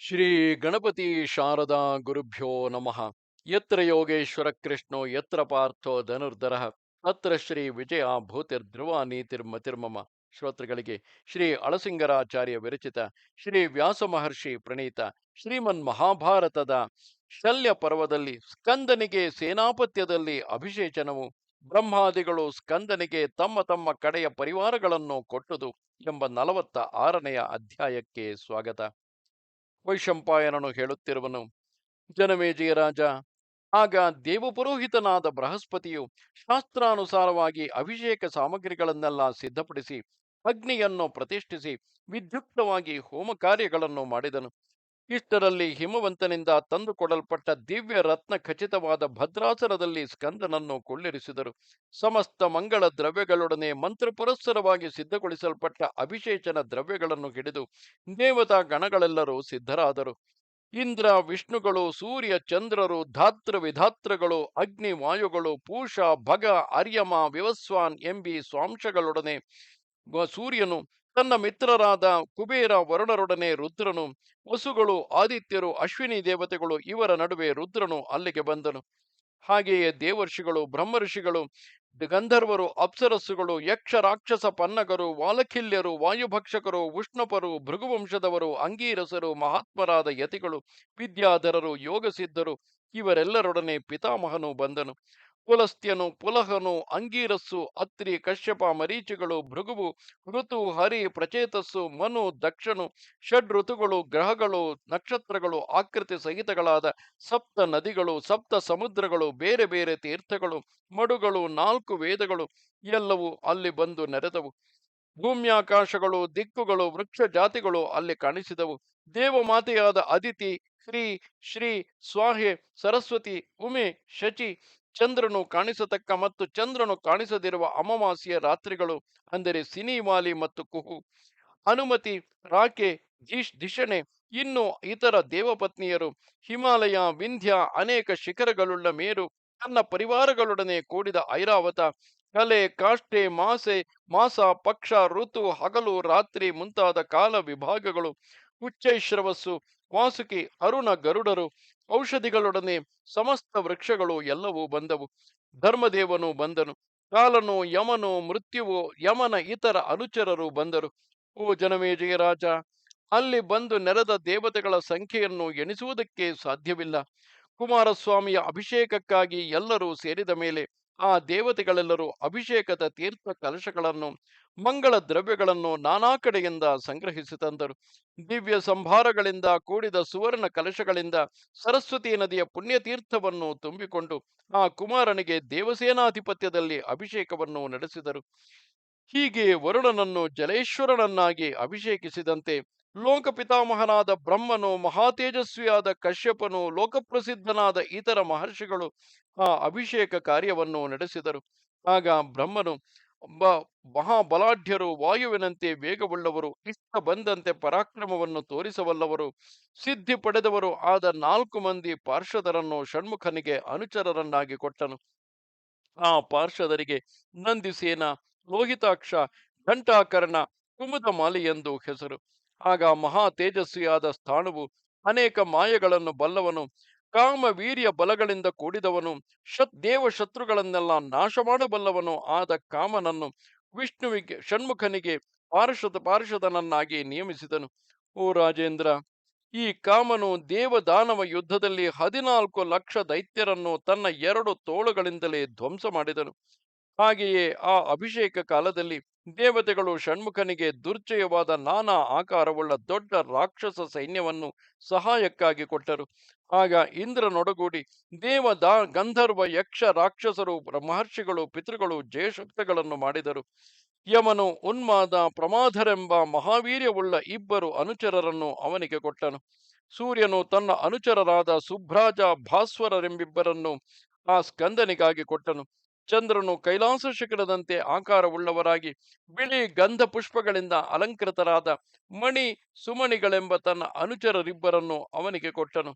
ಶ್ರೀ ಗಣಪತಿ ಶಾರದಾ ಗುರುಭ್ಯೋ ನಮಃ. ಯತ್ರ ಯೋಗೇಶ್ವರ ಕೃಷ್ಣೋ ಯತ್ರ ಪಾರ್ಥೋ ಧನುರ್ಧರಃ ತತ್ರ ಶ್ರೀ ವಿಜಯ ಭೂತಿರ್ಧ್ರುವ ನೀತಿರ್ಮತಿರ್ಮಮ. ಶ್ರೋತೃಗಳಿಗೆ ಶ್ರೀ ಅಳಸಿಂಗರಾಚಾರ್ಯ ವಿರಚಿತ ಶ್ರೀ ವ್ಯಾಸ ಮಹರ್ಷಿ ಪ್ರಣೀತ ಶ್ರೀಮನ್ ಮಹಾಭಾರತದ ಶಲ್ಯ ಪರ್ವದಲ್ಲಿ ಸ್ಕಂದನಿಗೆ ಸೇನಾಪತ್ಯದಲ್ಲಿ ಅಭಿಷೇಚನವು, ಬ್ರಹ್ಮಾದಿಗಳು ಸ್ಕಂದನಿಗೆ ತಮ್ಮ ತಮ್ಮ ಕಡೆಯ ಪರಿವಾರಗಳನ್ನು ಕೊಟ್ಟುದು ಎಂಬ 46ನೆಯ ಅಧ್ಯಾಯಕ್ಕೆ ಸ್ವಾಗತ. ವೈಶಂಪಾಯನನು ಹೇಳುತ್ತಿರುವನು: ಜನಮೇಜಯ ರಾಜ, ಆಗ ದೇವಪುರೋಹಿತನಾದ ಬೃಹಸ್ಪತಿಯು ಶಾಸ್ತ್ರಾನುಸಾರವಾಗಿ ಅಭಿಷೇಕ ಸಾಮಗ್ರಿಗಳನ್ನೆಲ್ಲ ಸಿದ್ಧಪಡಿಸಿ ಅಗ್ನಿಯನ್ನು ಪ್ರತಿಷ್ಠಿಸಿ ವಿದ್ಯುಕ್ತವಾಗಿ ಹೋಮ ಕಾರ್ಯಗಳನ್ನು ಮಾಡಿದನು. ಇಷ್ಟರಲ್ಲಿ ಹಿಮವಂತನಿಂದ ತಂದುಕೊಡಲ್ಪಟ್ಟ ದಿವ್ಯ ರತ್ನ ಖಚಿತವಾದ ಭದ್ರಾಸನದಲ್ಲಿ ಸ್ಕಂದನನ್ನು ಕುಳ್ಳಿರಿಸಿದರು. ಸಮಸ್ತ ಮಂಗಳ ದ್ರವ್ಯಗಳೊಡನೆ ಮಂತ್ರಪುರಸ್ಸರವಾಗಿ ಸಿದ್ಧಗೊಳಿಸಲ್ಪಟ್ಟ ಅಭಿಷೇಚನ ದ್ರವ್ಯಗಳನ್ನು ಹಿಡಿದು ದೇವತಾ ಗಣಗಳೆಲ್ಲರೂ ಸಿದ್ಧರಾದರು. ಇಂದ್ರ ವಿಷ್ಣುಗಳು, ಸೂರ್ಯ ಚಂದ್ರರು, ಧಾತೃ ವಿಧಾತೃಗಳು, ಅಗ್ನಿ ವಾಯುಗಳು, ಪೂಷ ಭಗ ಅರ್ಯಮ ವಿವಸ್ವಾನ್ ಎಂಬಿ ಸ್ವಾಂಶಗಳೊಡನೆ ಸೂರ್ಯನು, ತನ್ನ ಮಿತ್ರರಾದ ಕುಬೇರ ವರುಣರೊಡನೆ ರುದ್ರನು, ವಸುಗಳು, ಆದಿತ್ಯರು, ಅಶ್ವಿನಿ ದೇವತೆಗಳು, ಇವರ ನಡುವೆ ರುದ್ರನು ಅಲ್ಲಿಗೆ ಬಂದನು. ಹಾಗೆಯೇ ದೇವರ್ಷಿಗಳು, ಬ್ರಹ್ಮರ್ಷಿಗಳು, ಗಂಧರ್ವರು, ಅಪ್ಸರಸ್ಸುಗಳು, ಯಕ್ಷ ರಾಕ್ಷಸ ಪನ್ನಗರು, ವಾಲಖಿಲ್ಯರು, ವಾಯುಭಕ್ಷಕರು, ಉಷ್ಣಪರು, ಭೃಗುವಂಶದವರು, ಅಂಗೀರಸರು, ಮಹಾತ್ಮರಾದ ಯತಿಗಳು, ವಿದ್ಯಾಧರರು, ಯೋಗಸಿದ್ಧರು, ಇವರೆಲ್ಲರೊಡನೆ ಪಿತಾಮಹನು ಬಂದನು. ಪುಲಸ್ತ್ಯನು, ಪುಲಹನು, ಅಂಗೀರಸ್ಸು, ಅತ್ರಿ, ಕಶ್ಯಪ, ಮರೀಚಿಗಳು, ಭೃಗುವು, ಋತು, ಹರಿ, ಪ್ರಚೇತಸ್ಸು, ಮನು, ದಕ್ಷನು, ಷಡ್ ಋತುಗಳು, ಗ್ರಹಗಳು, ನಕ್ಷತ್ರಗಳು, ಆಕೃತಿ ಸಹಿತಗಳಾದ ಸಪ್ತ ನದಿಗಳು, ಸಪ್ತ ಸಮುದ್ರಗಳು, ಬೇರೆ ಬೇರೆ ತೀರ್ಥಗಳು, ಮಡುಗಳು, 4 ವೇದಗಳು ಎಲ್ಲವೂ ಅಲ್ಲಿ ಬಂದು ನೆರೆದವು. ಭೂಮ್ಯಾಕಾಶಗಳು, ದಿಕ್ಕುಗಳು, ವೃಕ್ಷ ಜಾತಿಗಳು ಅಲ್ಲಿ ಕಾಣಿಸಿದವು. ದೇವಮಾತೆಯಾದ ಅದಿತಿ, ಶ್ರೀ, ಶ್ರೀ, ಸ್ವಾಹೆ, ಸರಸ್ವತಿ, ಉಮೆ, ಶಚಿ, ಚಂದ್ರನು ಕಾಣಿಸತಕ್ಕ ಮತ್ತು ಚಂದ್ರನು ಕಾಣಿಸದಿರುವ ಅಮಾವಾಸ್ಯೆಯ ರಾತ್ರಿಗಳು, ಅಂದರೆ ಸಿನಿಮಾಲಿ ಮತ್ತು ಕುಹು, ಅನುಮತಿ, ರಾಕೆ, ಧಿಷಣೆ, ಇನ್ನು ಇತರ ದೇವಪತ್ನಿಯರು, ಹಿಮಾಲಯ, ವಿಂಧ್ಯ, ಅನೇಕ ಶಿಖರಗಳುಳ್ಳ ಮೇರು, ತನ್ನ ಪರಿವಾರಗಳೊಡನೆ ಕೂಡಿದ ಐರಾವತ, ಕಲೆ, ಕಾಷ್ಠೆ, ಮಾಸ, ಪಕ್ಷ, ಋತು, ಹಗಲು, ರಾತ್ರಿ ಮುಂತಾದ ಕಾಲ ವಿಭಾಗಗಳು, ಉಚ್ಚೈಶ್ರವಸ್ಸು, ವಾಸುಕಿ, ಅರುಣ, ಗರುಡರು, ಔಷಧಿಗಳೊಡನೆ ಸಮಸ್ತ ವೃಕ್ಷಗಳು ಎಲ್ಲವೂ ಬಂದವು. ಧರ್ಮದೇವನು ಬಂದನು. ಕಾಲನು, ಯಮನು, ಮೃತ್ಯುವು, ಯಮನ ಇತರ ಅನುಚರರು ಬಂದರು. ಓ ಜನಮೇಜಯ ರಾಜ, ಅಲ್ಲಿ ಬಂದು ನೆರೆದ ದೇವತೆಗಳ ಸಂಖ್ಯೆಯನ್ನು ಎಣಿಸುವುದಕ್ಕೆ ಸಾಧ್ಯವಿಲ್ಲ. ಕುಮಾರಸ್ವಾಮಿಯ ಅಭಿಷೇಕಕ್ಕಾಗಿ ಎಲ್ಲರೂ ಸೇರಿದ ಮೇಲೆ ಆ ದೇವತೆಗಳೆಲ್ಲರೂ ಅಭಿಷೇಕದ ತೀರ್ಥ ಕಲಶಗಳನ್ನು, ಮಂಗಳ ದ್ರವ್ಯಗಳನ್ನು ನಾನಾ ಕಡೆಯಿಂದ ಸಂಗ್ರಹಿಸಿ ತಂದರು. ದಿವ್ಯ ಸಂಭಾರಗಳಿಂದ ಕೂಡಿದ ಸುವರ್ಣ ಕಲಶಗಳಿಂದ ಸರಸ್ವತಿ ನದಿಯ ಪುಣ್ಯತೀರ್ಥವನ್ನು ತುಂಬಿಕೊಂಡು ಆ ಕುಮಾರನಿಗೆ ದೇವಸೇನಾಧಿಪತ್ಯದಲ್ಲಿ ಅಭಿಷೇಕವನ್ನು ನಡೆಸಿದರು. ಹೀಗೆ ವರುಣನನ್ನು ಜಲೇಶ್ವರನನ್ನಾಗಿ ಅಭಿಷೇಕಿಸಿದಂತೆ ಲೋಕಪಿತಾಮಹನಾದ ಬ್ರಹ್ಮನು, ಮಹಾತೇಜಸ್ವಿಯಾದ ಕಶ್ಯಪನು, ಲೋಕಪ್ರಸಿದ್ಧನಾದ ಇತರ ಮಹರ್ಷಿಗಳು ಆ ಅಭಿಷೇಕ ಕಾರ್ಯವನ್ನು ನಡೆಸಿದರು. ಆಗ ಬ್ರಹ್ಮನು, ಮಹಾಬಲಾಢ್ಯರು, ವಾಯುವಿನಂತೆ ವೇಗವುಳ್ಳವರು, ಇಷ್ಟ ಬಂದಂತೆ ಪರಾಕ್ರಮವನ್ನು ತೋರಿಸಬಲ್ಲವರು, ಸಿದ್ಧಿ ಪಡೆದವರು ಆದ 4 ಮಂದಿ ಪಾರ್ಷದರನ್ನು ಷಣ್ಮುಖನಿಗೆ ಅನುಚರರನ್ನಾಗಿ ಕೊಟ್ಟನು. ಆ ಪಾರ್ಷದರಿಗೆ ನಂದಿಸೇನ, ಲೋಹಿತಾಕ್ಷ, ಘಂಟಾಕರ್ಣ, ಕುಮುದಮಾಲಿ ಎಂದು ಹೆಸರು. ಆಗ ಮಹಾ ತೇಜಸ್ವಿಯಾದ ಸ್ಥಾಣುವು, ಅನೇಕ ಮಾಯೆಗಳನ್ನು ಬಲ್ಲವನು, ಕಾಮ ವೀರ್ಯ ಬಲಗಳಿಂದ ಕೂಡಿದವನು, ದೇವ ಶತ್ರುಗಳನ್ನೆಲ್ಲ ನಾಶ ಮಾಡಬಲ್ಲವನು ಆದ ಕಾಮನನ್ನು ಷಣ್ಮುಖನಿಗೆ ಪಾರ್ಷದನನ್ನಾಗಿ ನಿಯಮಿಸಿದನು. ಓ ರಾಜೇಂದ್ರ, ಈ ಕಾಮನು ದೇವದಾನವ ಯುದ್ಧದಲ್ಲಿ 14 ಲಕ್ಷ ದೈತ್ಯರನ್ನು ತನ್ನ 2 ತೋಳುಗಳಿಂದಲೇ ಧ್ವಂಸ ಮಾಡಿದನು. ಹಾಗೆಯೇ ಆ ಅಭಿಷೇಕ ಕಾಲದಲ್ಲಿ ದೇವತೆಗಳು ಷಣ್ಮುಖನಿಗೆ ದುರ್ಜಯವಾದ ನಾನಾ ಆಕಾರವುಳ್ಳ ದೊಡ್ಡ ರಾಕ್ಷಸ ಸೈನ್ಯವನ್ನು ಸಹಾಯಕ್ಕಾಗಿ ಕೊಟ್ಟರು. ಆಗ ಇಂದ್ರನೊಡಗೂಡಿ ಗಂಧರ್ವ, ಯಕ್ಷ, ರಾಕ್ಷಸರು, ಮಹರ್ಷಿಗಳು, ಪಿತೃಗಳು ಜಯಶಕ್ತಗಳನ್ನು ಮಾಡಿದರು. ಯಮನು ಉನ್ಮಾದ, ಪ್ರಮಾದರೆಂಬ ಮಹಾವೀರ್ಯವುಳ್ಳ 2 ಅನುಚರರನ್ನು ಅವನಿಗೆ ಕೊಟ್ಟನು. ಸೂರ್ಯನು ತನ್ನ ಅನುಚರರಾದ ಸುಭ್ರಾಜ, ಭಾಸ್ವರರೆಂಬಿಬ್ಬರನ್ನು ಆ ಸ್ಕಂದನಿಗಾಗಿ ಕೊಟ್ಟನು. ಚಂದ್ರನು ಕೈಲಾಸ ಶಿಖರದಂತೆ ಆಕಾರವುಳ್ಳವರಾಗಿ ಬಿಳಿ ಗಂಧ ಪುಷ್ಪಗಳಿಂದ ಅಲಂಕೃತರಾದ ಮಣಿ, ಸುಮಣಿಗಳೆಂಬ ತನ್ನ ಅನುಚರರಿಬ್ಬರನ್ನು ಅವನಿಗೆ ಕೊಟ್ಟನು.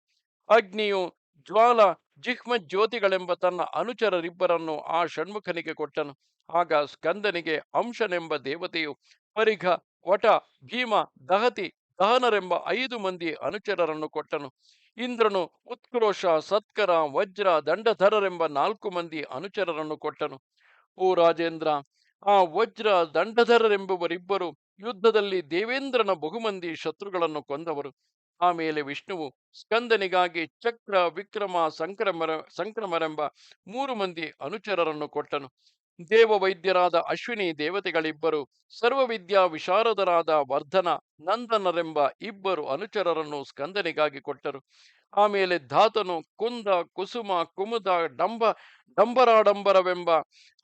ಅಗ್ನಿಯು ಜ್ವಾಲ, ಜಿಹ್ಮ ಜ್ಯೋತಿಗಳೆಂಬ ತನ್ನ ಅನುಚರರಿಬ್ಬರನ್ನು ಆ ಷಣ್ಮುಖನಿಗೆ ಕೊಟ್ಟನು. ಆಗ ಸ್ಕಂದನಿಗೆ ಅಂಶನೆಂಬ ದೇವತೆಯು ಪರಿಘ, ವಟ, ಭೀಮ, ದಹತಿ, ದಹನರೆಂಬ 5 ಮಂದಿ ಅನುಚರರನ್ನು ಕೊಟ್ಟನು. ಇಂದ್ರನು ಉತ್ಕ್ರೋಶ, ಸತ್ಕರ, ವಜ್ರ, ದಂಡಧರರೆಂಬ 4 ಮಂದಿ ಅನುಚರರನ್ನು ಕೊಟ್ಟನು. ಓ ರಾಜೇಂದ್ರ, ಆ ವಜ್ರ ದಂಡಧರರೆಂಬುವರಿಬ್ಬರು ಯುದ್ಧದಲ್ಲಿ ದೇವೇಂದ್ರನ ಬಹುಮಂದಿ ಶತ್ರುಗಳನ್ನು ಕೊಂದವರು. ಆಮೇಲೆ ವಿಷ್ಣುವು ಸ್ಕಂದನಿಗಾಗಿ ಚಕ್ರ, ವಿಕ್ರಮ, ಸಂಕ್ರಮರೆಂಬ 3 ಮಂದಿ ಅನುಚರರನ್ನು ಕೊಟ್ಟನು. ದೇವವೈದ್ಯರಾದ ಅಶ್ವಿನಿ ದೇವತೆಗಳಿಬ್ಬರು, ಸರ್ವವಿದ್ಯಾ ವಿಶಾರದರಾದ ವರ್ಧನ, ನಂದನರೆಂಬ 2 ಅನುಚರರನ್ನು ಸ್ಕಂದನಿಗಾಗಿ ಕೊಟ್ಟರು. ಆಮೇಲೆ ಧಾತನು ಕುಂದ, ಕುಸುಮ, ಕುಮುದ, ಡಂಬರಾಡಂಬರವೆಂಬ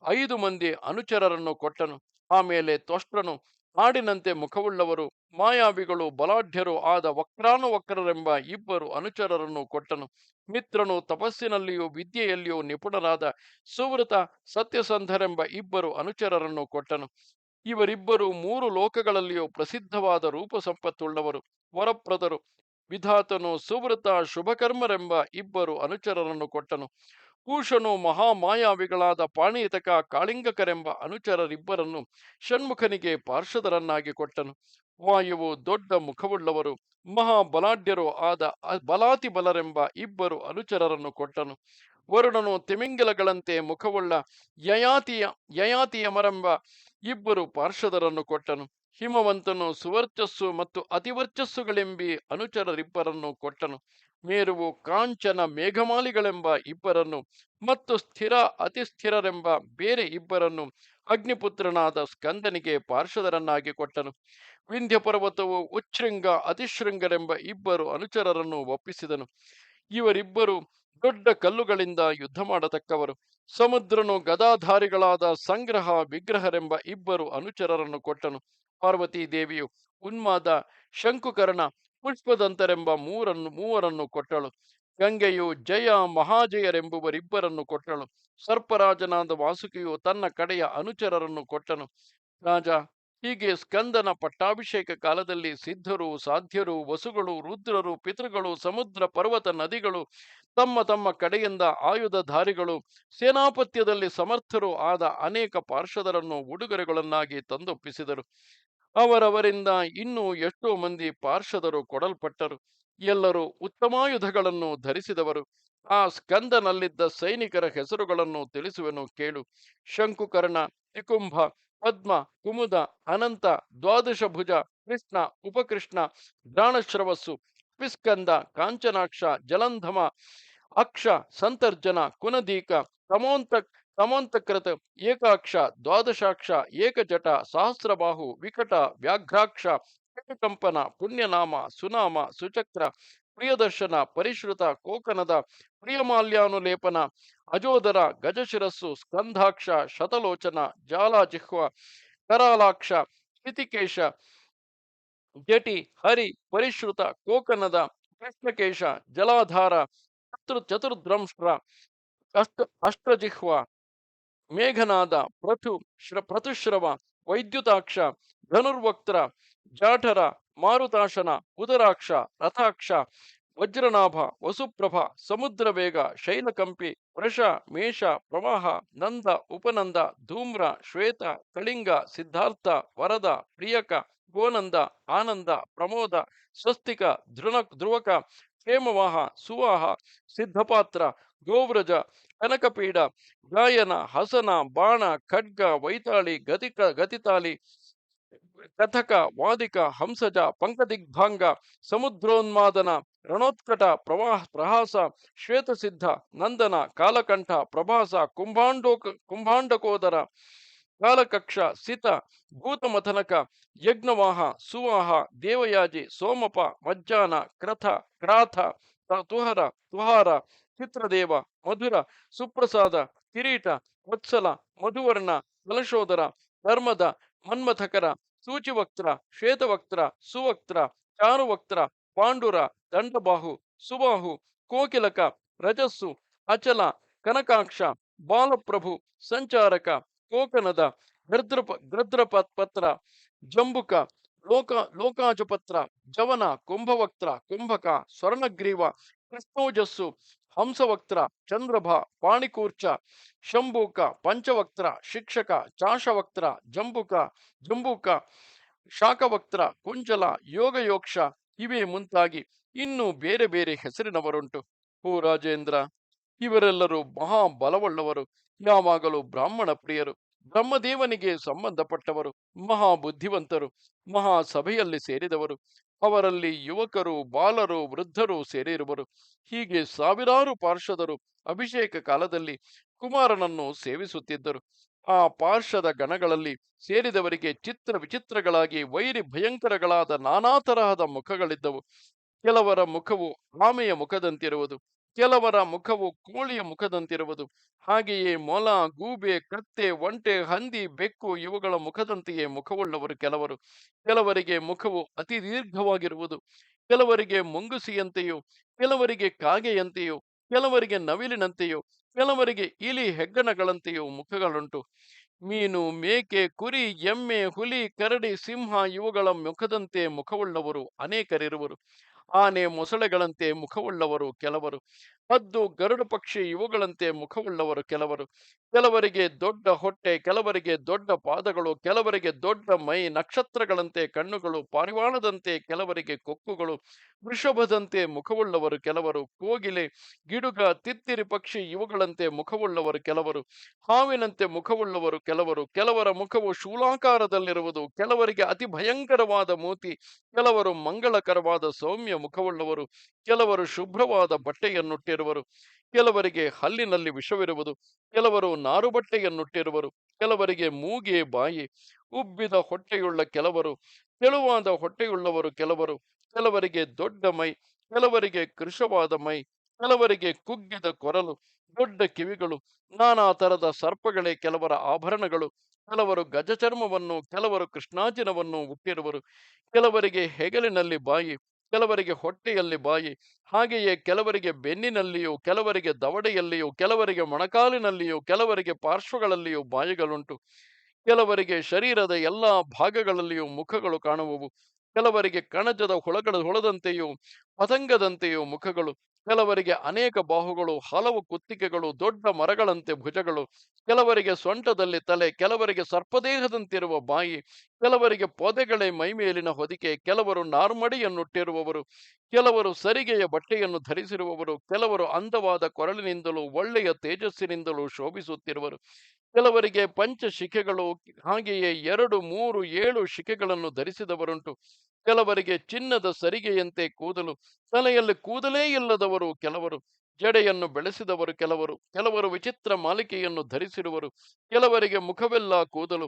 5 ಮಂದಿ ಅನುಚರರನ್ನು ಕೊಟ್ಟನು. ಆಮೇಲೆ ತ್ವಷ್ಟೃನು ಆಡಿನಂತೆ ಮುಖವುಳ್ಳವರು, ಮಾಯಾವಿಗಳು, ಬಲಾಢ್ಯರು ಆದ ವಕ್ರಾನುವಕ್ರರೆಂಬ 2 ಅನುಚರರನ್ನು ಕೊಟ್ಟನು. ಮಿತ್ರನು ತಪಸ್ಸಿನಲ್ಲಿಯೂ ವಿದ್ಯೆಯಲ್ಲಿಯೂ ನಿಪುಣರಾದ ಸುವೃತ, ಸತ್ಯಸಂಧರೆಂಬ 2 ಅನುಚರರನ್ನು ಕೊಟ್ಟನು. ಇವರಿಬ್ಬರು 3 ಲೋಕಗಳಲ್ಲಿಯೂ ಪ್ರಸಿದ್ಧವಾದ ರೂಪ ಸಂಪತ್ತುಳ್ಳವರು, ವರಪ್ರದರು. ವಿಧಾತನು ಸುವೃತ, ಶುಭಕರ್ಮರೆಂಬ 2 ಅನುಚರರನ್ನು ಕೊಟ್ಟನು. ಕೂಶನು ಮಹಾಮಾಯಾವಿಗಳಾದ ಪಾಣಿತಕ, ಕಾಳಿಂಗಕರೆಂಬ ಅನುಚರರಿಬ್ಬರನ್ನು ಷಣ್ಮುಖನಿಗೆ ಪಾರ್ಷದರನ್ನಾಗಿ ಕೊಟ್ಟನು. ವಾಯುವು ದೊಡ್ಡ ಮುಖವುಳ್ಳವರು, ಮಹಾಬಲಾಢ್ಯರು ಆದ ಬಲಾತಿಬಲರೆಂಬ 2 ಅನುಚರರನ್ನು ಕೊಟ್ಟನು. ವರುಣನು ತಿಮಿಂಗಿಲಗಳಂತೆ ಮುಖವುಳ್ಳ ಯಯಾತಿಯಮರೆಂಬ 2 ಪಾರ್ಷದರನ್ನು ಕೊಟ್ಟನು. ಹಿಮವಂತನು ಸುವರ್ಚಸ್ಸು ಮತ್ತು ಅತಿವರ್ಚಸ್ಸುಗಳೆಂಬಿ ಅನುಚರರಿಬ್ಬರನ್ನು ಕೊಟ್ಟನು. ಮೇರುವು ಕಾಂಚನ ಮೇಘಮಾಲಿಗಳೆಂಬ 2 ಮತ್ತು ಸ್ಥಿರ ಅತಿಸ್ಥಿರರೆಂಬ ಬೇರೆ 2 ಅಗ್ನಿಪುತ್ರನಾದ ಸ್ಕಂದನಿಗೆ ಪಾರ್ಷದರನ್ನಾಗಿ ಕೊಟ್ಟನು. ವಿಂಧ್ಯ ಪರ್ವತವು ಉಚ್ಛೃಂಗ, ಅತಿಶೃಂಗರೆಂಬ 2 ಅನುಚರರನ್ನು ಒಪ್ಪಿಸಿದನು. ಇವರಿಬ್ಬರು ದೊಡ್ಡ ಕಲ್ಲುಗಳಿಂದ ಯುದ್ಧ ಮಾಡತಕ್ಕವರು. ಸಮುದ್ರನು ಗದಾಧಾರಿಗಳಾದ ಸಂಗ್ರಹ, ವಿಗ್ರಹರೆಂಬ 2 ಅನುಚರರನ್ನು ಕೊಟ್ಟನು. ಪಾರ್ವತೀ ದೇವಿಯು ಉನ್ಮಾದ, ಶಂಕುಕರ್ಣ, ಪುಷ್ಪದಂತರೆಂಬ ಮೂವರನ್ನು ಕೊಟ್ಟಳು. ಗಂಗೆಯು ಜಯ, ಮಹಾಜಯರೆಂಬುವರಿಬ್ಬರನ್ನು ಕೊಟ್ಟಳು. ಸರ್ಪರಾಜನಾದ ವಾಸುಕಿಯು ತನ್ನ ಕಡೆಯ ಅನುಚರರನ್ನು ಕೊಟ್ಟನು. ರಾಜ, ಹೀಗೆ ಸ್ಕಂದನ ಪಟ್ಟಾಭಿಷೇಕ ಕಾಲದಲ್ಲಿ ಸಿದ್ಧರು, ಸಾಧ್ಯರು, ವಸುಗಳು, ರುದ್ರರು, ಪಿತೃಗಳು, ಸಮುದ್ರ, ಪರ್ವತ, ನದಿಗಳು, ತಮ್ಮ ತಮ್ಮ ಕಡೆಯಿಂದ ಆಯುಧಧಾರಿಗಳು, ಸೇನಾಪತ್ಯದಲ್ಲಿ ಸಮರ್ಥರು ಆದ ಅನೇಕ ಪಾರ್ಷದರನ್ನು ಉಡುಗೊರೆಗಳನ್ನಾಗಿ ತಂದೊಪ್ಪಿಸಿದರು. ಅವರವರಿಂದ ಇನ್ನೂ ಎಷ್ಟೋ ಮಂದಿ ಪಾರ್ಷದರು ಕೊಡಲ್ಪಟ್ಟರು. ಎಲ್ಲರೂ ಉತ್ತಮಾಯುಧಗಳನ್ನು ಧರಿಸಿದವರು. ಆ ಸ್ಕಂದನಲ್ಲಿದ್ದ ಸೈನಿಕರ ಹೆಸರುಗಳನ್ನು ತಿಳಿಸುವೆನು ಕೇಳು. ಶಂಕುಕರ್ಣ, ನಿಕುಂಭ, ಪದ್ಮ, ಕುಮುದ, ಅನಂತ, ದ್ವಾದಶಭುಜ, ಕೃಷ್ಣ, ಉಪಕೃಷ್ಣ, ದ್ರಾಣಶ್ರವಸ್ಸು, ಪಿಸ್ಕಂದ, ಕಾಂಚನಾಕ್ಷ, ಜಲಂಧಮ, ಅಕ್ಷ, ಸಂತರ್ಜನ, ಕುನದೀಕ, ತಮೋಂತಕೃತ, ಏಕಾಕ್ಷ, ದ್ವಾದಶಾಕ್ಷ, ಏಕಜಟ, ಸಹಸ್ರಬಾಹು, ವಿಕಟ, ವ್ಯಾಘ್ರಾಕ್ಷ, ಕಂಪನ, ಪುಣ್ಯನಾಮ, ಸುನಾಮ, ಸುಚಕ್ರ, ಪ್ರಿಯದರ್ಶನ, ಪರಿಶ್ರುತ, ಕೋಕನದ, ಪ್ರಿಯಮಾಲ್ಯಾನುಲೇಪನ, ಅಜೋದರ, ಗಜಶಿರಸ್ಸು, ಸ್ಕಂಧಾಕ್ಷ, ಶತಲೋಚನ, ಜಾಲಾಜಿಹ್ವ, ಕರಾಲಾಕ್ಷ, ಸ್ಥಿತಿಕೇಶ, ಜಟಿ, ಹರಿ, ಪರಿಶ್ರುತ, ಕೋಕನದ, ಕೃಷ್ಣಕೇಶ, ಜಲಾಧಾರ, ಚತುರ್ದ್ರಂಷ್ಟ್ರ, ಅಷ್ಟಜಿಹ್ವ, ಮೇಘನಾದ, ಪ್ರತುಶ್ರವ, ವೈದ್ಯುತಾಕ್ಷ, ಧನುರ್ವಕ್ತ್ರ, ಜಾಠರ, ಮಾರುತಾಶನ, ಉದರಾಕ್ಷ, ರಥಾಕ್ಷ, ವಜ್ರನಾಭ, ವಸುಪ್ರಭ, ಸಮುದ್ರವೇಗ, ಶೈಲಕಂಪಿ, ವೃಷ, ಮೇಷ, ಪ್ರವಾಹ, ನಂದ, ಉಪನಂದ, ಧೂಮ್ರ, ಶ್ವೇತ, ಕಳಿಂಗ, ಸಿದ್ಧಾರ್ಥ, ವರದ, ಪ್ರಿಯಕ, ಗೋನಂದ, ಆನಂದ, ಪ್ರಮೋದ, ಸ್ವಸ್ತಿಕ, ಧ್ರುವಕ, ಹೇಮವಾಹ, ಸುವಾಹ, ಸಿದ್ಧಪಾತ್ರ, ಗೋವ್ರಜ, ಕನಕಪೀಡ, ಗಾಯನ, ಹಸನ, ಬಾಣ, ಖಡ್ಗ, ವೈತಾಳಿ, ಗತಿತಾಳಿ, ಕಥಕ, ವಾದಿಕ, ಹಂಸಜ, ಪಂಕದಿಗ್ಭಾಂಗ, ಸಮುದ್ರೋನ್ಮಾದನ, ರಣೋತ್ಕಟ, ಪ್ರಹಾಸ, ಶ್ವೇತಸಿದ್ಧ, ನಂದನ, ಕಾಲಕಂಠ, ಪ್ರಭಾಸ, ಕುಂಭಾಂಡಕೋದರ, ಕಾಲಕಕ್ಷ, ಸಿತ, ಭೂತಮಥನಕ, ಯಜ್ಞವಾಹ, ಸುವಾಹ, ದೇವಯಾಜಿ, ಸೋಮಪ, ಮಜ್ಜಾನ, ಕ್ರಾಥ, ತುಹಾರ, ಚಿತ್ರದೇವ, ಮಧುರ, ಸುಪ್ರಸಾದ, ಕಿರೀಟ, ವತ್ಸಲ, ಮಧುವರ್ಣ, ಕಲಶೋದರ, ಧರ್ಮದ, ಮನ್ಮಥಕರ, ಸೂಚಿವಕ್ತ್ರ, ಶ್ವೇತವಕ್ತ್ರ, ಸುವಕ್ತ್ರ, ಚಾರುವಕ್ತ್ರ, ಪಾಂಡುರ, ದಂಡಬಾಹು, ಸುಬಾಹು, ಕೋಕಿಲಕ, ರಜಸ್ಸು, ಅಚಲ, ಕನಕಾಕ್ಷ, ಬಾಲಪ್ರಭು, ಸಂಚಾರಕ, ಕೋಕನದ, ಗೃದ್ರಪತ್ರ, ಜಂಬುಕ, ಲೋಕಾಜಪತ್ರ, ಜವನ, ಕುಂಭವಕ್ತ್ರ, ಕುಂಭಕ, ಸ್ವರ್ಣಗ್ರೀವ, ಕೃಷ್ಣೋಜಸ್ಸು, ಹಂಸವಕ್ತ್ರ, ಚಂದ್ರಭ, ಪಾಣಿಕೂರ್ಚ, ಶಂಭೂಕ, ಪಂಚವಕ್ತ್ರ, ಶಿಕ್ಷಕ, ಚಾಶವಕ್ತ್ರ, ಜಂಬೂಕ, ಶಾಕವಕ್ತ್ರ, ಕುಂಜಲ, ಯೋಗಯೋಕ್ಷ ಇವೇ ಮುಂತಾಗಿ ಇನ್ನೂ ಬೇರೆ ಬೇರೆ ಹೆಸರಿನವರುಂಟು. ಓ ರಾಜೇಂದ್ರ, ಇವರೆಲ್ಲರೂ ಮಹಾ ಬಲವುಳ್ಳವರು, ಯಾವಾಗಲೂ ಬ್ರಾಹ್ಮಣ ಪ್ರಿಯರು, ಬ್ರಹ್ಮದೇವನಿಗೆ ಸಂಬಂಧಪಟ್ಟವರು, ಮಹಾ ಬುದ್ಧಿವಂತರು, ಮಹಾ ಸಭೆಯಲ್ಲಿ ಸೇರಿದವರು. ಅವರಲ್ಲಿ ಯುವಕರು, ಬಾಲರು, ವೃದ್ಧರು ಸೇರಿರುವರು. ಹೀಗೆ ಸಾವಿರಾರು ಪಾರ್ಷದರು ಅಭಿಷೇಕ ಕಾಲದಲ್ಲಿ ಕುಮಾರನನ್ನು ಸೇವಿಸುತ್ತಿದ್ದರು. ಆ ಪಾರ್ಷದ ಗಣಗಳಲ್ಲಿ ಸೇರಿದವರಿಗೆ ಚಿತ್ರ ವಿಚಿತ್ರಗಳಾಗಿ ವೈರಿ ಭಯಂಕರಗಳಾದ ನಾನಾ ತರಹದ ಮುಖಗಳಿದ್ದವು. ಕೆಲವರ ಮುಖವು ಆಮೆಯ ಮುಖದಂತಿರುವುದು, ಕೆಲವರ ಮುಖವು ಕೋಳಿಯ ಮುಖದಂತಿರುವುದು. ಹಾಗೆಯೇ ಮೊಲ, ಗೂಬೆ, ಕತ್ತೆ, ಒಂಟೆ, ಹಂದಿ, ಬೆಕ್ಕು ಇವುಗಳ ಮುಖದಂತೆಯೇ ಮುಖವುಳ್ಳವರು ಕೆಲವರು. ಕೆಲವರಿಗೆ ಮುಖವು ಅತಿ ದೀರ್ಘವಾಗಿರುವುದು, ಕೆಲವರಿಗೆ ಮುಂಗುಸಿಯಂತೆಯೂ, ಕೆಲವರಿಗೆ ಕಾಗೆಯಂತೆಯೂ, ಕೆಲವರಿಗೆ ನವಿಲಿನಂತೆಯೂ, ಕೆಲವರಿಗೆ ಇಲಿ ಹೆಗ್ಗಣಗಳಂತೆಯೂ ಮುಖಗಳುಂಟು. ಮೀನು, ಮೇಕೆ, ಕುರಿ, ಎಮ್ಮೆ, ಹುಲಿ, ಕರಡಿ, ಸಿಂಹ ಇವುಗಳ ಮುಖದಂತೆ ಮುಖವುಳ್ಳವರು ಅನೇಕರಿರುವರು. ಆನೆ, ಮೊಸಳೆಗಳಂತೆ ಮುಖವುಳ್ಳವರು ಕೆಲವರು. ಹದ್ದು, ಗರುಡ ಪಕ್ಷಿ ಇವುಗಳಂತೆ ಮುಖವುಳ್ಳವರು ಕೆಲವರು. ಕೆಲವರಿಗೆ ದೊಡ್ಡ ಹೊಟ್ಟೆ, ಕೆಲವರಿಗೆ ದೊಡ್ಡ ಪಾದಗಳು, ಕೆಲವರಿಗೆ ದೊಡ್ಡ ಮೈ, ನಕ್ಷತ್ರಗಳಂತೆ ಕಣ್ಣುಗಳು, ಪಾರಿವಾಳದಂತೆ ಕೆಲವರಿಗೆ ಕೊಕ್ಕುಗಳು, ವೃಷಭದಂತೆ ಮುಖವುಳ್ಳವರು ಕೆಲವರು. ಕೋಗಿಲೆ, ಗಿಡುಗ, ತಿತ್ತಿರಿ ಪಕ್ಷಿ ಇವುಗಳಂತೆ ಮುಖವುಳ್ಳವರು ಕೆಲವರು. ಹಾವಿನಂತೆ ಮುಖವುಳ್ಳವರು ಕೆಲವರು. ಕೆಲವರ ಮುಖವು ಶೂಲಾಕಾರದಲ್ಲಿರುವುದು, ಕೆಲವರಿಗೆ ಅತಿ ಭಯಂಕರವಾದ ಮೂತಿ, ಕೆಲವರು ಮಂಗಳಕರವಾದ ಸೌಮ್ಯ ಮುಖವುಳ್ಳವರು, ಕೆಲವರು ಶುಭ್ರವಾದ ಬಟ್ಟೆಯನ್ನುಟ್ಟಿರುವರು, ಕೆಲವರಿಗೆ ಹಲ್ಲಿನಲ್ಲಿ ವಿಷವಿರುವುದು, ಕೆಲವರು ನಾರುಬಟ್ಟೆಯನ್ನುಟ್ಟಿರುವರು, ಕೆಲವರಿಗೆ ಮೂಗೆ ಬಾಯಿ, ಉಬ್ಬಿದ ಹೊಟ್ಟೆಯುಳ್ಳ ಕೆಲವರು, ತೆಳುವಾದ ಹೊಟ್ಟೆಯುಳ್ಳವರು ಕೆಲವರು, ಕೆಲವರಿಗೆ ದೊಡ್ಡ ಮೈ, ಕೆಲವರಿಗೆ ಕೃಶವಾದ ಮೈ, ಕೆಲವರಿಗೆ ಕುಗ್ಗಿದ ಕೊರಲು, ದೊಡ್ಡ ಕಿವಿಗಳು, ನಾನಾ ತರದ ಸರ್ಪಗಳೇ ಕೆಲವರ ಆಭರಣಗಳು, ಕೆಲವರು ಗಜಚರ್ಮವನ್ನು, ಕೆಲವರು ಕೃಷ್ಣಾಜಿನವನ್ನು ಹುಟ್ಟಿರುವರು, ಕೆಲವರಿಗೆ ಹೆಗಲಿನಲ್ಲಿ ಬಾಯಿ, ಕೆಲವರಿಗೆ ಹೊಟ್ಟೆಯಲ್ಲಿ ಬಾಯಿ, ಹಾಗೆಯೇ ಕೆಲವರಿಗೆ ಬೆನ್ನಿನಲ್ಲಿಯೂ, ಕೆಲವರಿಗೆ ದವಡೆಯಲ್ಲಿಯೂ, ಕೆಲವರಿಗೆ ಮೊಣಕಾಲಿನಲ್ಲಿಯೂ, ಕೆಲವರಿಗೆ ಪಾರ್ಶ್ವಗಳಲ್ಲಿಯೂ ಬಾಯಿಗಳುಂಟು. ಕೆಲವರಿಗೆ ಶರೀರದ ಎಲ್ಲಾ ಭಾಗಗಳಲ್ಲಿಯೂ ಮುಖಗಳು ಕಾಣುವವು. ಕೆಲವರಿಗೆ ಕಣಜದ ಹುಳದಂತೆಯೂ ಪತಂಗದಂತೆಯೂ ಮುಖಗಳು. ಕೆಲವರಿಗೆ ಅನೇಕ ಬಾಹುಗಳು, ಹಲವು ಕುತ್ತಿಗೆಗಳು, ದೊಡ್ಡ ಮರಗಳಂತೆ ಭುಜಗಳು. ಕೆಲವರಿಗೆ ಸೊಂಟದಲ್ಲಿ ತಲೆ, ಕೆಲವರಿಗೆ ಸರ್ಪದೇಹದಂತಿರುವ ಬಾಯಿ, ಕೆಲವರಿಗೆ ಪೊದೆಗಳೇ ಮೈಮೇಲಿನ ಹೊದಿಕೆ, ಕೆಲವರು ನಾರ್ಮಡಿಯನ್ನುಟ್ಟಿರುವವರು, ಕೆಲವರು ಸರಿಗೆಯ ಬಟ್ಟೆಯನ್ನು ಧರಿಸಿರುವವರು, ಕೆಲವರು ಅಂದವಾದ ಕೊರಳಿನಿಂದಲೂ ಒಳ್ಳೆಯ ತೇಜಸ್ಸಿನಿಂದಲೂ ಶೋಭಿಸುತ್ತಿರುವರು. ಕೆಲವರಿಗೆ ಪಂಚಶಿಖೆಗಳು, ಹಾಗೆಯೇ 2, 3, 7 ಶಿಖೆಗಳನ್ನು ಧರಿಸಿದವರುಂಟು. ಕೆಲವರಿಗೆ ಚಿನ್ನದ ಸರಿಗೆಯಂತೆ ಕೂದಲು, ತಲೆಯಲ್ಲಿ ಕೂದಲೇ ಇಲ್ಲದವರು ಕೆಲವರು. ಜಡೆಯನ್ನು ಬೆಳೆಸಿದವರು ಕೆಲವರು, ಕೆಲವರು ವಿಚಿತ್ರ ಮಾಲಿಕೆಯನ್ನು ಧರಿಸಿರುವರು, ಕೆಲವರಿಗೆ ಮುಖವೆಲ್ಲ ಕೂದಲು.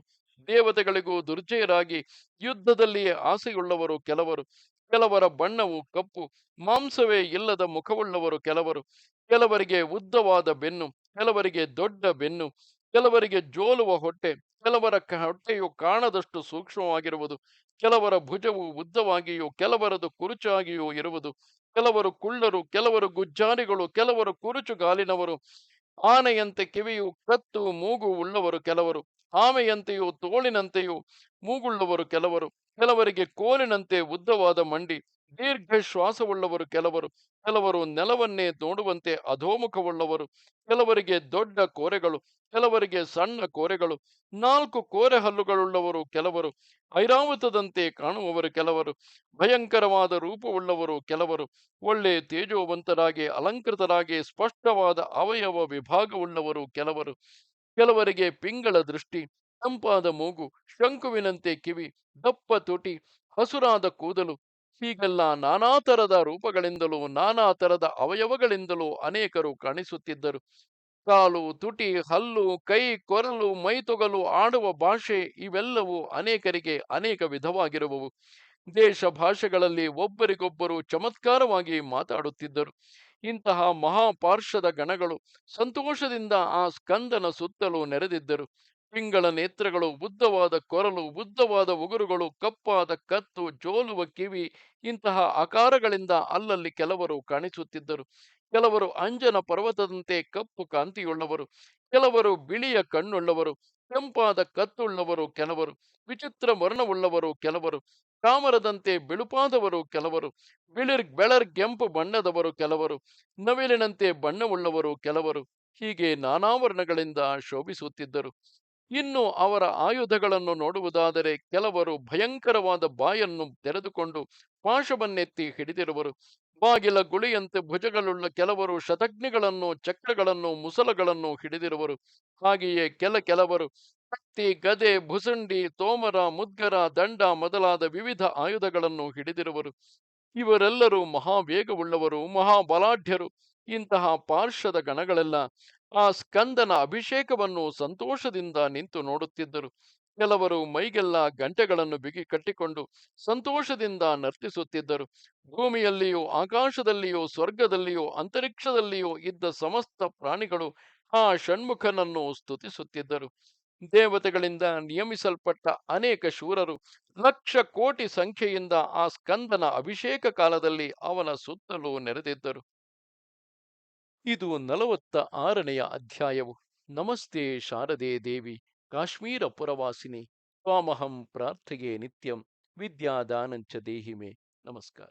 ದೇವತೆಗಳಿಗೂ ದುರ್ಜಯರಾಗಿ ಯುದ್ಧದಲ್ಲಿಯೇ ಆಸೆಯುಳ್ಳವರು ಕೆಲವರು. ಕೆಲವರ ಬಣ್ಣವು ಕಪ್ಪು, ಮಾಂಸವೇ ಇಲ್ಲದ ಮುಖವುಳ್ಳವರು ಕೆಲವರು. ಕೆಲವರಿಗೆ ಉದ್ದವಾದ ಬೆನ್ನು, ಕೆಲವರಿಗೆ ದೊಡ್ಡ ಬೆನ್ನು, ಕೆಲವರಿಗೆ ಜೋಲುವ ಹೊಟ್ಟೆ, ಕೆಲವರ ಹೊಟ್ಟೆಯು ಕಾಣದಷ್ಟು ಸೂಕ್ಷ್ಮವಾಗಿರುವುದು, ಕೆಲವರ ಭುಜವು ಉದ್ದವಾಗಿಯೂ, ಕೆಲವರದು ಕುರುಚಾಗಿಯೂ ಇರುವುದು, ಕೆಲವರು ಕುಳ್ಳರು, ಕೆಲವರು ಗುಜ್ಜಾರಿಗಳು, ಕೆಲವರು ಕುರುಚುಗಾಲಿನವರು. ಆನೆಯಂತೆ ಕಿವಿಯು, ಕತ್ತು, ಮೂಗು ಉಳ್ಳವರು ಕೆಲವರು. ಆಮೆಯಂತೆಯೂ ತೋಳಿನಂತೆಯೂ ಮೂಗುಳ್ಳವರು ಕೆಲವರು. ಕೆಲವರಿಗೆ ಕೋಲಿನಂತೆ ಉದ್ದವಾದ ಮಂಡಿ, ದೀರ್ಘ ಶ್ವಾಸವುಳ್ಳವರು ಕೆಲವರು. ಕೆಲವರು ನೆಲವನ್ನೇ ನೋಡುವಂತೆ ಅಧೋಮುಖವುಳ್ಳವರು. ಕೆಲವರಿಗೆ ದೊಡ್ಡ ಕೋರೆಗಳು, ಕೆಲವರಿಗೆ ಸಣ್ಣ ಕೋರೆಗಳು. 4 ಕೋರೆ ಹಲ್ಲುಗಳುಳ್ಳವರು ಕೆಲವರು. ಐರಾವತದಂತೆ ಕಾಣುವವರು ಕೆಲವರು. ಭಯಂಕರವಾದ ರೂಪವುಳ್ಳವರು ಕೆಲವರು. ಒಳ್ಳೆ ತೇಜೋವಂತರಾಗಿ ಅಲಂಕೃತರಾಗಿ ಸ್ಪಷ್ಟವಾದ ಅವಯವ ವಿಭಾಗವುಳ್ಳವರು ಕೆಲವರು. ಕೆಲವರಿಗೆ ಪಿಂಗಳ ದೃಷ್ಟಿ, ತಂಪಾದ ಮೂಗು, ಶಂಕುವಿನಂತೆ ಕಿವಿ, ದಪ್ಪ ತುಟಿ, ಹಸುರಾದ ಕೂದಲು. ಹೀಗೆಲ್ಲ ನಾನಾ ತರದ ರೂಪಗಳಿಂದಲೂ ನಾನಾ ತರದ ಅವಯವಗಳಿಂದಲೂ ಅನೇಕರು ಕಾಣಿಸುತ್ತಿದ್ದರು. ಕಾಲು, ತುಟಿ, ಹಲ್ಲು, ಕೈ, ಕೊರಲು, ಮೈತೊಗಲು, ಆಡುವ ಭಾಷೆ ಇವೆಲ್ಲವೂ ಅನೇಕರಿಗೆ ಅನೇಕ ವಿಧವಾಗಿರುವವು. ದೇಶ ಭಾಷೆಗಳಲ್ಲಿ ಒಬ್ಬರಿಗೊಬ್ಬರು ಚಮತ್ಕಾರವಾಗಿ ಮಾತಾಡುತ್ತಿದ್ದರು. ಇಂತಹ ಮಹಾಪಾರ್ಶ್ವದ ಗಣಗಳು ಸಂತೋಷದಿಂದ ಆ ಸ್ಕಂದನ ಸುತ್ತಲೂ ನೆರೆದಿದ್ದರು. ಪಿಂಗಳ ನೇತ್ರಗಳು, ಉದ್ದವಾದ ಕೊರಲು, ಉದ್ದವಾದ ಉಗುರುಗಳು, ಕಪ್ಪಾದ ಕತ್ತು, ಜೋಲುವ ಕಿವಿ ಇಂತಹ ಆಕಾರಗಳಿಂದ ಅಲ್ಲಲ್ಲಿ ಕೆಲವರು ಕಾಣಿಸುತ್ತಿದ್ದರು. ಕೆಲವರು ಅಂಜನ ಪರ್ವತದಂತೆ ಕಪ್ಪು ಕಾಂತಿಯುಳ್ಳವರು, ಕೆಲವರು ಬಿಳಿಯ ಕಣ್ಣುಳ್ಳವರು, ಕೆಂಪಾದ ಕತ್ತುಳ್ಳವರು ಕೆಲವರು, ವಿಚಿತ್ರ ವರ್ಣವುಳ್ಳವರು ಕೆಲವರು, ಕಾಮರದಂತೆ ಬಿಳುಪಾದವರು ಕೆಲವರು, ಬೆಳರ್ಗೆಂಪು ಬಣ್ಣದವರು ಕೆಲವರು, ನವಿಲಿನಂತೆ ಬಣ್ಣವುಳ್ಳವರು ಕೆಲವರು. ಹೀಗೆ ನಾನಾ ವರ್ಣಗಳಿಂದ ಶೋಭಿಸುತ್ತಿದ್ದರು. ಇನ್ನು ಅವರ ಆಯುಧಗಳನ್ನು ನೋಡುವುದಾದರೆ ಕೆಲವರು ಭಯಂಕರವಾದ ಬಾಯನ್ನು ತೆರೆದುಕೊಂಡು ಪಾಶವನ್ನೆತ್ತಿ ಹಿಡಿದಿರುವರು. ಬಾಗಿಲ ಗುಳಿಯಂತೆ ಭುಜಗಳುಳ್ಳ ಕೆಲವರು ಶತಘ್ನಿಗಳನ್ನು, ಚಕ್ರಗಳನ್ನು, ಮುಸಲಗಳನ್ನು ಹಿಡಿದಿರುವರು. ಹಾಗೆಯೇ ಕೆಲವರು ಕತ್ತಿ, ಗದೆ, ಭುಸುಂಡಿ, ತೋಮರ, ಮುದ್ಗರ, ದಂಡ ಮೊದಲಾದ ವಿವಿಧ ಆಯುಧಗಳನ್ನು ಹಿಡಿದಿರುವರು. ಇವರೆಲ್ಲರೂ ಮಹಾವೇಗವುಳ್ಳವರು, ಮಹಾಬಲಾಢ್ಯರು. ಇಂತಹ ಪಾರ್ಶ್ವದ ಗಣಗಳೆಲ್ಲ ಆ ಸ್ಕಂದನ ಅಭಿಷೇಕವನ್ನು ಸಂತೋಷದಿಂದ ನಿಂತು ನೋಡುತ್ತಿದ್ದರು. ಕೆಲವರು ಮೈಗೆಲ್ಲ ಗಂಟೆಗಳನ್ನು ಬಿಗಿ ಕಟ್ಟಿಕೊಂಡು ಸಂತೋಷದಿಂದ ನರ್ತಿಸುತ್ತಿದ್ದರು. ಭೂಮಿಯಲ್ಲಿಯೂ ಆಕಾಶದಲ್ಲಿಯೂ ಸ್ವರ್ಗದಲ್ಲಿಯೂ ಅಂತರಿಕ್ಷದಲ್ಲಿಯೂ ಇದ್ದ ಸಮಸ್ತ ಪ್ರಾಣಿಗಳು ಆ ಷಣ್ಮುಖನನ್ನು ಸ್ತುತಿಸುತ್ತಿದ್ದರು. ದೇವತೆಗಳಿಂದ ನಿಯಮಿಸಲ್ಪಟ್ಟ ಅನೇಕ ಶೂರರು ಲಕ್ಷ ಕೋಟಿ ಸಂಖ್ಯೆಯಿಂದ ಆ ಸ್ಕಂದನ ಅಭಿಷೇಕ ಕಾಲದಲ್ಲಿ ಅವನ ಸುತ್ತಲೂ ನೆರೆದಿದ್ದರು. ಇದು 46ನೆಯ ಅಧ್ಯಾಯವು. ನಮಸ್ತೆ ಶಾರದೆ ದೇವಿ, ಕಾಶ್ಮೀರ ಪುರವಾಸಿನಿ, ತ್ವಾಮಹಂ ಪ್ರಾರ್ಥೆಯೇ ನಿತ್ಯಂ, ವಿದ್ಯಾದಾನಂಚ ದೇಹಿಮೆ. ನಮಸ್ಕಾರ.